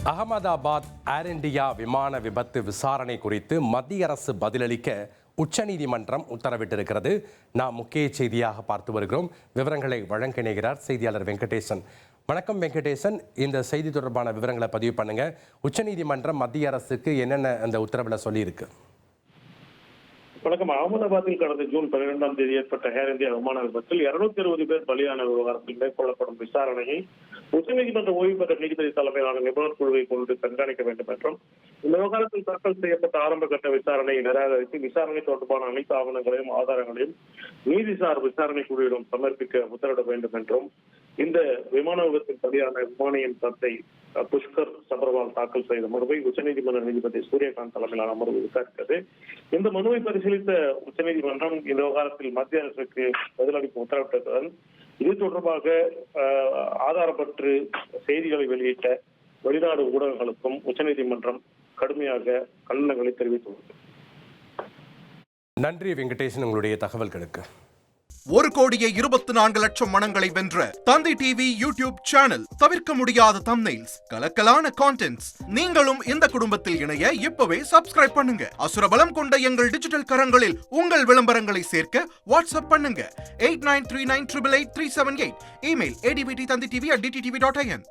அகமதாபாத் ஏர் India விமான விபத்து விசாரணை குறித்து மத்திய அரசு பதிலளிக்க உச்சநீதிமன்றம் உத்தரவிட்டிருக்கிறது. நாம் முக்கிய செய்தியாக பார்த்து வருகிறோம். விவரங்களை வழங்க இணைகிறார் செய்தியாளர் வெங்கடேசன். வணக்கம் வெங்கடேசன், இந்த செய்தி தொடர்பான விவரங்களை பதிவு பண்ணுங்க. உச்சநீதிமன்றம் மத்திய அரசுக்கு என்னென்ன அந்த உத்தரவில் சொல்லியிருக்கு? வணக்கம். அகமதாபாத்தில் கடந்த ஜூன் 12ஆம் தேதி ஏற்பட்ட ஏர் இந்தியா விமான விபத்தில் 260 பேர் பலியான விவகாரத்தில் மேற்கொள்ளப்படும் விசாரணையை உச்சநீதிமன்ற ஓய்வு பெற்ற நீதிபதி தலைமையிலான நிபுணர் குழுவை கொண்டு கண்காணிக்க வேண்டும் என்றும், இந்த விவகாரத்தில் தாக்கல் செய்யப்பட்ட ஆரம்ப கட்ட விசாரணையை நிராகரித்து விசாரணை தொடர்பான அனைத்து ஆவணங்களையும் ஆதாரங்களையும் நீதிசார் விசாரணை குழுவிடம் சமர்ப்பிக்க உத்தரவிட வேண்டும் என்றும், இந்த விமான விபத்தில் பலியான விமானியின் தந்தை புஷ்கர் சபர்வால் தாக்கல் செய்த மனுவை உச்சநீதிமன்ற நீதிபதி சூரியகாந்த் தலைமையிலான அமர்வு விசாரித்தது. இந்த மனுவை பரிசீலித்த உச்சநீதிமன்றம் இந்த விவகாரத்தில் மத்திய அரசுக்கு பதிலளிக்க உத்தரவிட்டதுடன், இது தொடர்பாக ஆதாரப்பற்று செய்திகளை வெளியிட்ட வெளிநாடு ஊடகங்களுக்கும் உச்சநீதிமன்றம் கடுமையாக கண்டனங்களை தெரிவித்துள்ளது. நன்றி வெங்கடேசன், உங்களுடைய தகவல்களுக்கு. 1,24,00,000 மனங்களை வென்ற தந்தி டிவி யூடியூப் சேனல். தவிர்க்க முடியாத தம்ப்நெயில்ஸ், கலக்கலான கான்டென்ட்ஸ். நீங்களும் இந்த குடும்பத்தில் இணைய இப்பவே சப்ஸ்கிரைப் பண்ணுங்க. அசுரபலம் கொண்ட எங்கள் டிஜிட்டல் கரங்களில் உங்கள் விளம்பரங்களை சேர்க்க வாட்ஸ்அப் பண்ணுங்க. 8939888378. Email advttanditv@dttv.in.